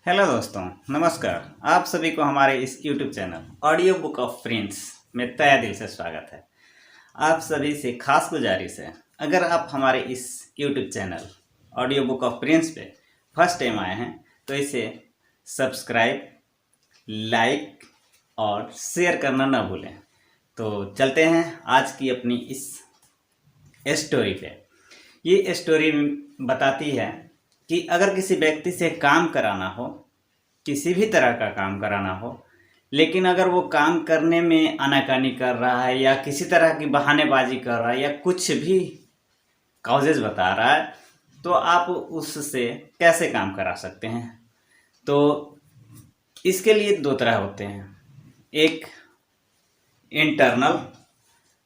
Hello दोस्तों, नमस्कार। आप सभी को हमारे इस YouTube channel audio book of Prince में तहे दिल से स्वागत है। आप सभी से खास गुजारिश है, अगर आप हमारे इस YouTube channel audio book of Prince पे फर्स्ट टाइम आए हैं तो इसे सब्सक्राइब, लाइक और शेयर करना ना भूलें। तो चलते हैं आज की अपनी इस स्टोरी पे। ये स्टोरी बताती है कि अगर किसी व्यक्ति से काम कराना हो, किसी भी तरह का काम कराना हो, लेकिन अगर वो काम करने में आनाकानी कर रहा है या किसी तरह की बहानेबाजी कर रहा है या कुछ भी कॉजेज बता रहा है, तो आप उससे कैसे काम करा सकते हैं। तो इसके लिए दो तरह होते हैं, एक इंटरनल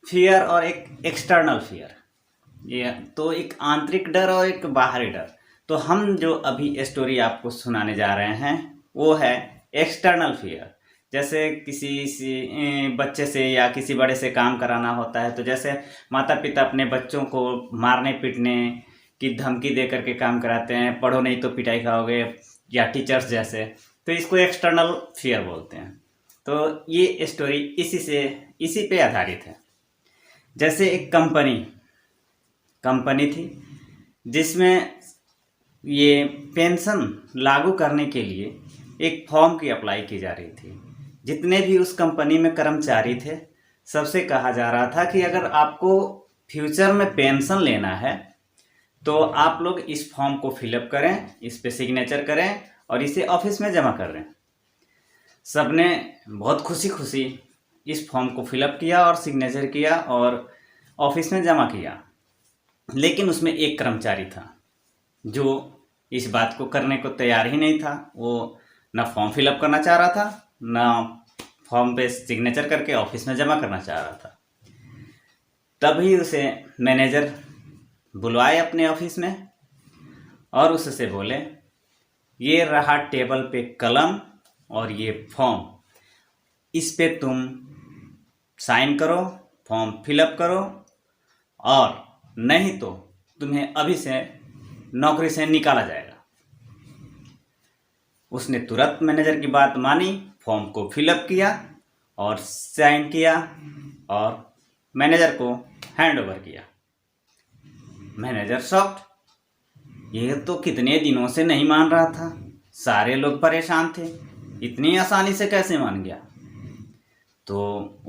फियर और एक एक्सटर्नल फियर। ये तो एक आंतरिक डर और एक बाहरी डर। तो हम जो अभी स्टोरी आपको सुनाने जा रहे हैं वो है एक्सटर्नल फियर। जैसे किसी बच्चे से या किसी बड़े से काम कराना होता है, तो जैसे माता पिता अपने बच्चों को मारने पीटने की धमकी दे करके काम कराते हैं, पढ़ो नहीं तो पिटाई खाओगे, या टीचर्स जैसे, तो इसको एक्सटर्नल फियर बोलते हैं। तो ये स्टोरी इसी पे आधारित है। जैसे एक कंपनी थी जिसमें ये पेंशन लागू करने के लिए एक फॉर्म की अप्लाई की जा रही थी। जितने भी उस कंपनी में कर्मचारी थे, सबसे कहा जा रहा था कि अगर आपको फ्यूचर में पेंशन लेना है तो आप लोग इस फॉर्म को फिलअप करें, इस पे सिग्नेचर करें और इसे ऑफिस में जमा कर दें। सबने बहुत खुशी खुशी इस फॉर्म को फिलअप किया और सिग्नेचर किया और ऑफिस में जमा किया। लेकिन उसमें एक कर्मचारी था जो इस बात को करने को तैयार ही नहीं था। वो ना फॉर्म फिलअप करना चाह रहा था, ना फॉर्म पे सिग्नेचर करके ऑफिस में जमा करना चाह रहा था। तभी उसे मैनेजर बुलवाए अपने ऑफिस में और उससे बोले, ये रहा टेबल पे कलम और ये फॉर्म, इस पे तुम साइन करो, फॉर्म फिलअप करो, और नहीं तो तुम्हें अभी से नौकरी से निकाला जाएगा। उसने तुरंत मैनेजर की बात मानी, फॉर्म को फिलअप किया और साइन किया और मैनेजर को हैंड ओवर किया। मैनेजर शॉक्ड, ये तो कितने दिनों से नहीं मान रहा था, सारे लोग परेशान थे, इतनी आसानी से कैसे मान गया। तो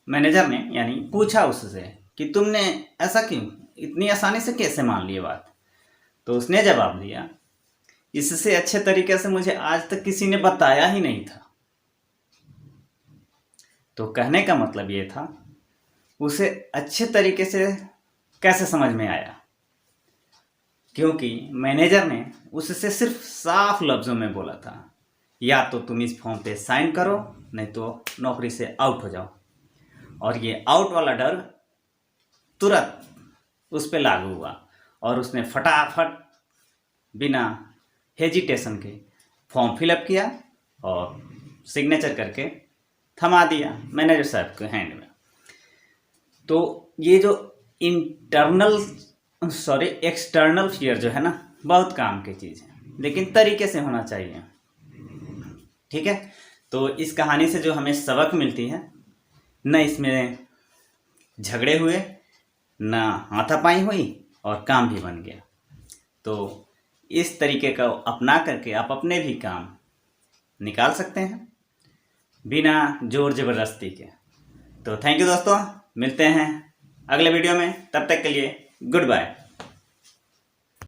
मैनेजर ने यानी पूछा उससे कि तुमने ऐसा क्यों, इतनी आसानी से कैसे मान लिए बात। तो उसने जवाब दिया, इससे अच्छे तरीके से मुझे आज तक किसी ने बताया ही नहीं था। तो कहने का मतलब ये था, उसे अच्छे तरीके से कैसे समझ में आया, क्योंकि मैनेजर ने उससे सिर्फ साफ लफ्जों में बोला था, या तो तुम इस फॉर्म पे साइन करो, नहीं तो नौकरी से आउट हो जाओ। और ये आउट वाला डर तुरंत उस पर लागू हुआ और उसने फटाफट बिना हेजिटेशन के फॉर्म फिलअप किया और सिग्नेचर करके थमा दिया मैनेजर साहब के हैंड में। तो ये जो एक्सटर्नल फियर जो है ना, बहुत काम की चीज़ है, लेकिन तरीके से होना चाहिए। ठीक है, तो इस कहानी से जो हमें सबक मिलती है, न इसमें झगड़े हुए, ना हाथापाई हुई और काम भी बन गया। तो इस तरीके का अपना करके आप अपने भी काम निकाल सकते हैं बिना जोर ज़बरदस्ती के। तो थैंक यू दोस्तों, मिलते हैं अगले वीडियो में, तब तक के लिए गुड बाय।